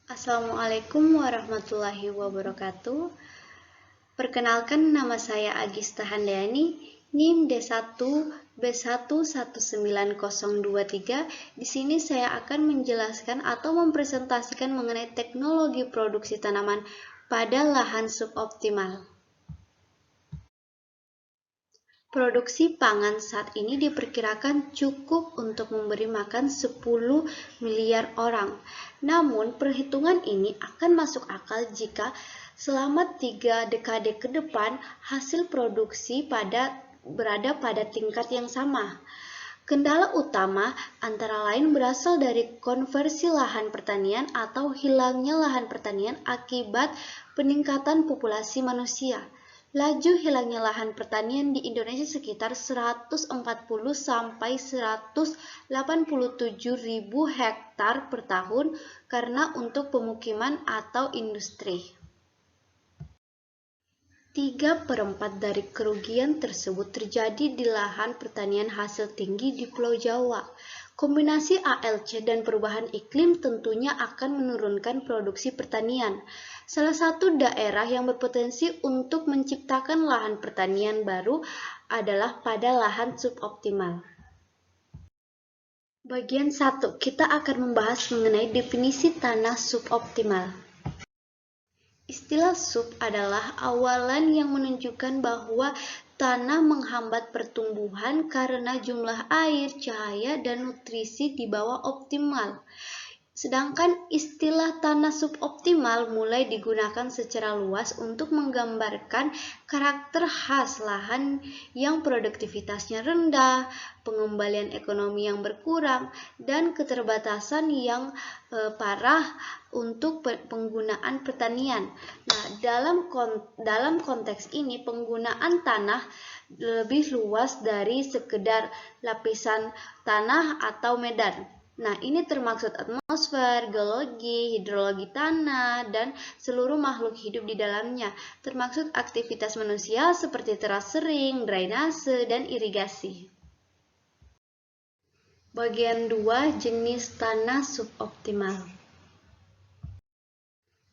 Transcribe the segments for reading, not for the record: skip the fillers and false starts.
Assalamualaikum warahmatullahi wabarakatuh. Perkenalkan, nama saya Agista Handayani, NIM D1B1190023. Di sini saya akan menjelaskan atau mempresentasikan mengenai teknologi produksi tanaman pada lahan suboptimal. Produksi pangan saat ini diperkirakan cukup untuk memberi makan 10 miliar orang. Namun, perhitungan ini akan masuk akal jika selama 3 dekade ke depan hasil produksi berada pada tingkat yang sama. Kendala utama antara lain berasal dari konversi lahan pertanian atau hilangnya lahan pertanian akibat peningkatan populasi manusia. Laju hilangnya lahan pertanian di Indonesia sekitar 140 sampai 187 ribu hektar per tahun karena untuk pemukiman atau industri. 3/4 dari kerugian tersebut terjadi di lahan pertanian hasil tinggi di Pulau Jawa. Kombinasi ALC dan perubahan iklim tentunya akan menurunkan produksi pertanian. Salah satu daerah yang berpotensi untuk menciptakan lahan pertanian baru adalah pada lahan suboptimal. Bagian 1, kita akan membahas mengenai definisi tanah suboptimal. Istilah sub adalah awalan yang menunjukkan bahwa tanah menghambat pertumbuhan karena jumlah air, cahaya, dan nutrisi di bawah optimal. Sedangkan istilah tanah suboptimal mulai digunakan secara luas untuk menggambarkan karakter khas lahan yang produktivitasnya rendah, pengembalian ekonomi yang berkurang, dan keterbatasan yang parah untuk penggunaan pertanian. Nah, dalam konteks ini penggunaan tanah lebih luas dari sekedar lapisan tanah atau medan. Nah, ini termaksud atmosfer, geologi, hidrologi tanah, dan seluruh makhluk hidup di dalamnya, termaksud aktivitas manusia seperti teras sering, drainase, dan irigasi. Bagian 2, jenis tanah suboptimal.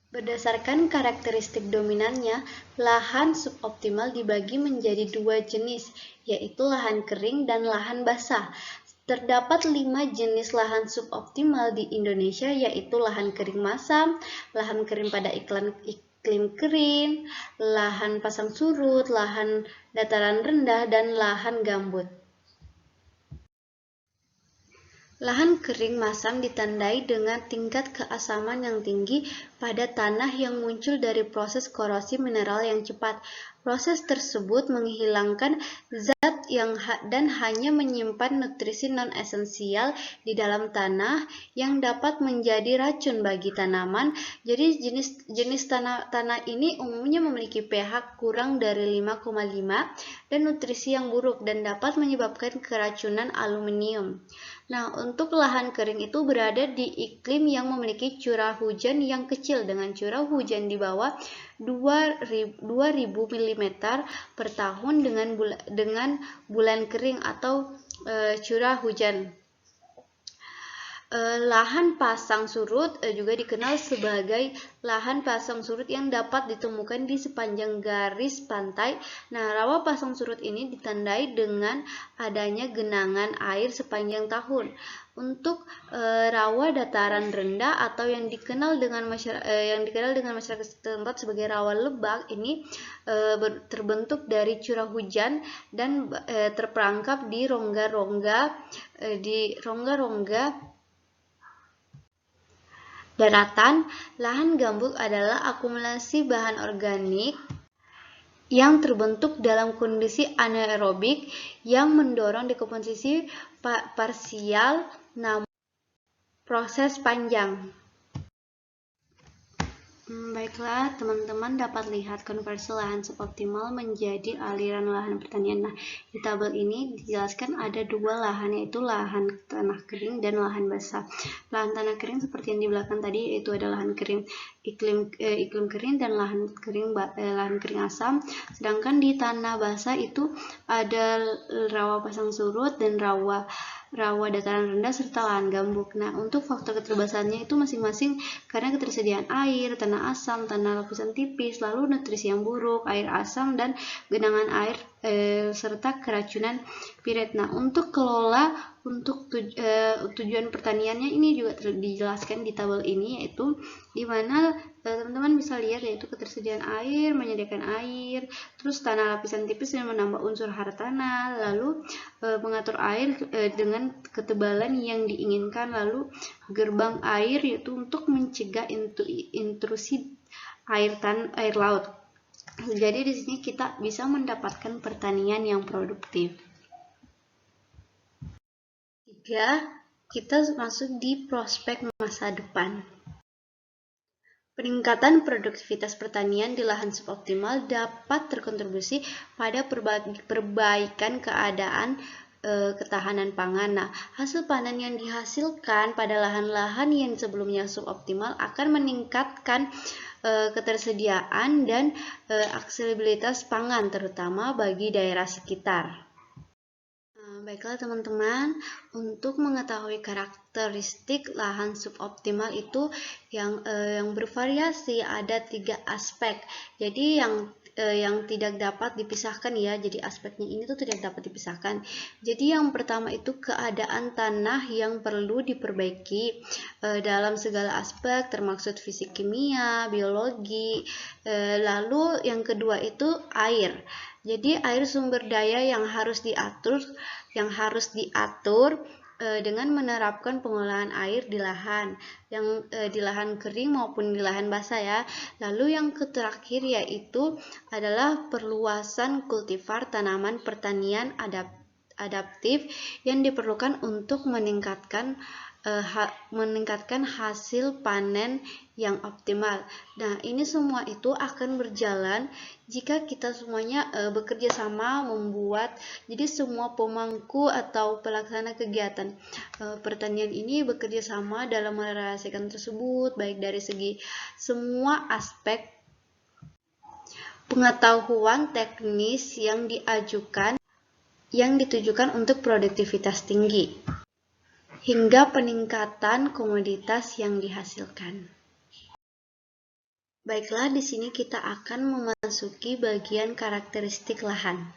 Berdasarkan karakteristik dominannya, lahan suboptimal dibagi menjadi 2 jenis, yaitu lahan kering dan lahan basah. Terdapat 5 jenis lahan suboptimal di Indonesia, yaitu lahan kering masam, lahan kering pada iklim kering, lahan pasang surut, lahan dataran rendah, dan lahan gambut. Lahan kering masam ditandai dengan tingkat keasaman yang tinggi pada tanah yang muncul dari proses korosi mineral yang cepat. Proses tersebut menghilangkan zat dan hanya menyimpan nutrisi non-esensial di dalam tanah yang dapat menjadi racun bagi tanaman. Jadi jenis tanah ini umumnya memiliki pH kurang dari 5,5 dan nutrisi yang buruk dan dapat menyebabkan keracunan aluminium. Nah, untuk lahan kering itu berada di iklim yang memiliki curah hujan yang kecil dengan curah hujan di bawah 2000 mm per tahun dengan bulan kering atau curah hujan. Lahan pasang surut juga dikenal sebagai lahan pasang surut yang dapat ditemukan di sepanjang garis pantai. Nah, rawa pasang surut ini ditandai dengan adanya genangan air sepanjang tahun. Untuk rawa dataran rendah atau yang dikenal dengan masyarakat setempat sebagai rawa lebak ini terbentuk dari curah hujan dan terperangkap di rongga-rongga daratan. Lahan gambut adalah akumulasi bahan organik yang terbentuk dalam kondisi anaerobik yang mendorong dekomposisi parsial namun proses panjang. Baiklah, teman-teman dapat lihat konversi lahan suboptimal menjadi aliran lahan pertanian. Nah, di tabel ini dijelaskan ada 2 lahan, yaitu lahan tanah kering dan lahan basah. Lahan tanah kering seperti yang di belakang tadi, yaitu ada lahan kering iklim kering dan lahan kering asam. Sedangkan di tanah basah itu ada rawa pasang surut dan rawa rawa dataran rendah, serta lahan gambut. Nah, untuk faktor keterbasahannya itu masing-masing karena ketersediaan air, tanah asam, tanah lapisan tipis, lalu nutrisi yang buruk, air asam, dan genangan air, serta keracunan piret. Nah, untuk tujuan pertaniannya ini juga dijelaskan di tabel ini, yaitu di mana teman-teman bisa lihat yaitu ketersediaan air, menyediakan air, terus tanah lapisan tipis yang menambah unsur hara tanah, lalu mengatur air dengan ketebalan yang diinginkan, lalu gerbang air yaitu untuk mencegah intrusi air laut. Jadi di sini kita bisa mendapatkan pertanian yang produktif. 3. Kita masuk di prospek masa depan. Peningkatan produktivitas pertanian di lahan suboptimal dapat terkontribusi pada perbaikan keadaan ketahanan pangan. Nah, hasil panen yang dihasilkan pada lahan-lahan yang sebelumnya suboptimal akan meningkatkan ketersediaan dan aksesibilitas pangan, terutama bagi daerah sekitar. Baiklah teman-teman, untuk mengetahui karakteristik lahan suboptimal itu yang bervariasi, ada 3 aspek. Jadi yang tidak dapat dipisahkan ya, jadi aspeknya ini tuh tidak dapat dipisahkan. Jadi yang pertama itu keadaan tanah yang perlu diperbaiki dalam segala aspek, termasuk fisik, kimia, biologi. Lalu yang kedua itu air. Jadi air sumber daya yang harus diatur dengan menerapkan pengolahan air di lahan di lahan kering maupun di lahan basah ya. Lalu yang terakhir yaitu adalah perluasan kultivar tanaman pertanian adaptif yang diperlukan untuk meningkatkan hasil panen yang optimal. Nah, ini semua itu akan berjalan jika kita semuanya bekerja sama membuat, jadi semua pemangku atau pelaksana kegiatan pertanian ini bekerja sama dalam merealisasikan tersebut, baik dari segi semua aspek pengetahuan teknis yang ditujukan untuk produktivitas tinggi, hingga peningkatan komoditas yang dihasilkan. Baiklah, di sini kita akan memasuki bagian karakteristik lahan.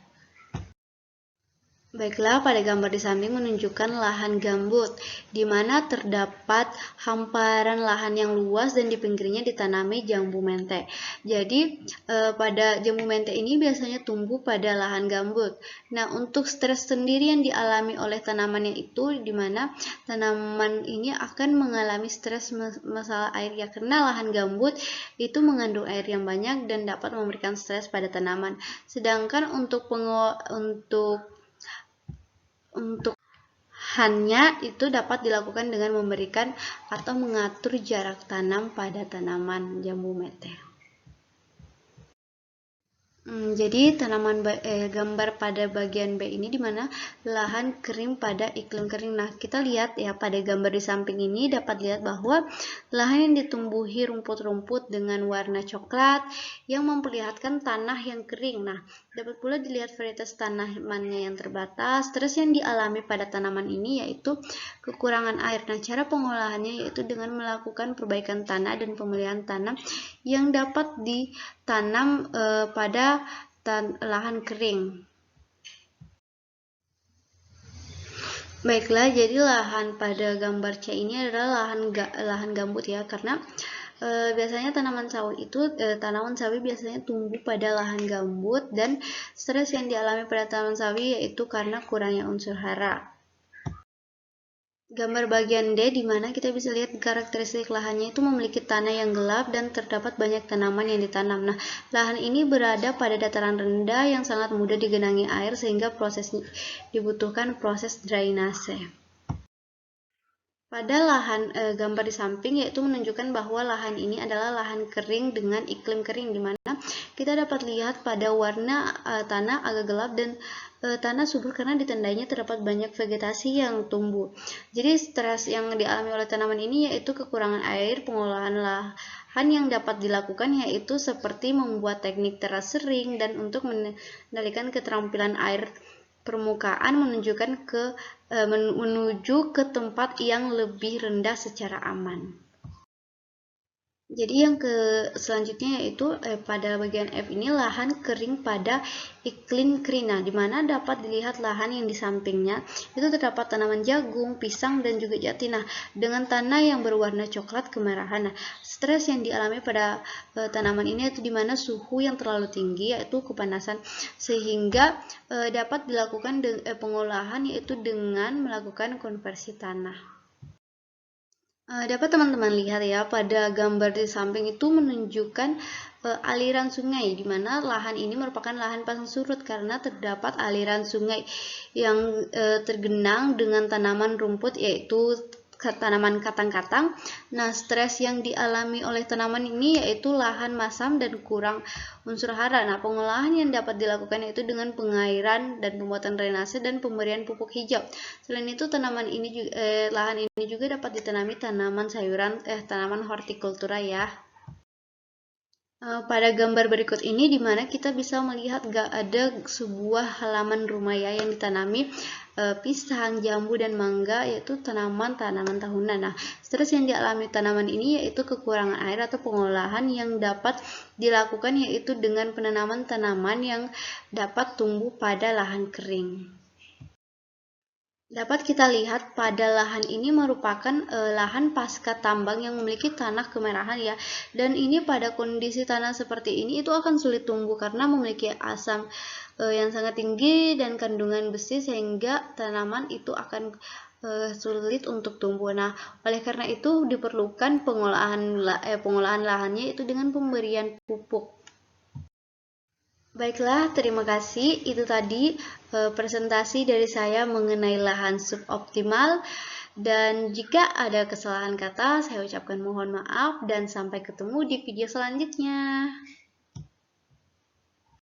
Baiklah, pada gambar di samping menunjukkan lahan gambut, di mana terdapat hamparan lahan yang luas dan di pinggirnya ditanami jambu mente. Jadi, pada jambu mente ini biasanya tumbuh pada lahan gambut. Nah, untuk stres sendiri yang dialami oleh tanamannya itu, di mana tanaman ini akan mengalami stres masalah air ya, karena lahan gambut itu mengandung air yang banyak dan dapat memberikan stres pada tanaman. Sedangkan untuk hanya itu dapat dilakukan dengan memberikan atau mengatur jarak tanam pada tanaman jambu mente. Jadi gambar pada bagian B ini dimana lahan kering pada iklim kering. Nah, kita lihat ya pada gambar di samping ini dapat lihat bahwa lahan yang ditumbuhi rumput-rumput dengan warna coklat yang memperlihatkan tanah yang kering. Nah, dapat pula dilihat varietas tanamannya yang terbatas. Stres yang dialami pada tanaman ini yaitu kekurangan air. Nah, cara pengolahannya yaitu dengan melakukan perbaikan tanah dan pemilihan tanam yang dapat ditanam pada lahan kering. Baiklah, jadi lahan pada gambar C ini adalah lahan gambut ya, karena biasanya tanaman sawi biasanya tumbuh pada lahan gambut, dan stres yang dialami pada tanaman sawi yaitu karena kurangnya unsur hara. Gambar bagian D, di mana kita bisa lihat karakteristik lahannya itu memiliki tanah yang gelap dan terdapat banyak tanaman yang ditanam. Nah, lahan ini berada pada dataran rendah yang sangat mudah digenangi air sehingga dibutuhkan proses drainase. Pada gambar di samping yaitu menunjukkan bahwa lahan ini adalah lahan kering dengan iklim kering, di mana kita dapat lihat pada warna tanah agak gelap dan tanah subur karena ditandainya terdapat banyak vegetasi yang tumbuh. Jadi stres yang dialami oleh tanaman ini yaitu kekurangan air. Pengolahan lahan yang dapat dilakukan yaitu seperti membuat teknik teras sering dan untuk mengendalikan keterampilan air permukaan menuju ke tempat yang lebih rendah secara aman. Jadi yang selanjutnya yaitu pada bagian F ini lahan kering pada iklim krina, di mana dapat dilihat lahan yang di sampingnya itu terdapat tanaman jagung, pisang, dan juga jati. Nah, dengan tanah yang berwarna coklat kemerahan. Nah, stres yang dialami pada tanaman ini itu di mana suhu yang terlalu tinggi yaitu kepanasan, sehingga dapat dilakukan pengolahan yaitu dengan melakukan konversi tanah. Dapat teman-teman lihat ya, pada gambar di samping itu menunjukkan aliran sungai, di mana lahan ini merupakan lahan pasang surut karena terdapat aliran sungai yang tergenang dengan tanaman rumput yaitu tanaman katang-katang. Nah, stres yang dialami oleh tanaman ini yaitu lahan masam dan kurang unsur hara. Nah, pengolahan yang dapat dilakukan yaitu dengan pengairan dan pembuatan drainase dan pemberian pupuk hijau. Selain itu, lahan ini juga dapat ditanami tanaman sayuran, tanaman hortikultura ya. Pada gambar berikut ini di mana kita bisa melihat ada sebuah halaman rumah ya yang ditanami pisang, jambu, dan mangga, yaitu tanaman-tanaman tahunan. Nah, stres yang dialami tanaman ini yaitu kekurangan air atau pengolahan yang dapat dilakukan yaitu dengan penanaman tanaman yang dapat tumbuh pada lahan kering. Dapat kita lihat pada lahan ini merupakan lahan pasca tambang yang memiliki tanah kemerahan ya. Dan ini pada kondisi tanah seperti ini itu akan sulit tumbuh karena memiliki asam yang sangat tinggi dan kandungan besi sehingga tanaman itu akan sulit untuk tumbuh. Nah, oleh karena itu diperlukan pengolahan lahannya itu dengan pemberian pupuk. Baiklah, terima kasih. Itu tadi presentasi dari saya mengenai lahan suboptimal. Dan jika ada kesalahan kata, saya ucapkan mohon maaf dan sampai ketemu di video selanjutnya.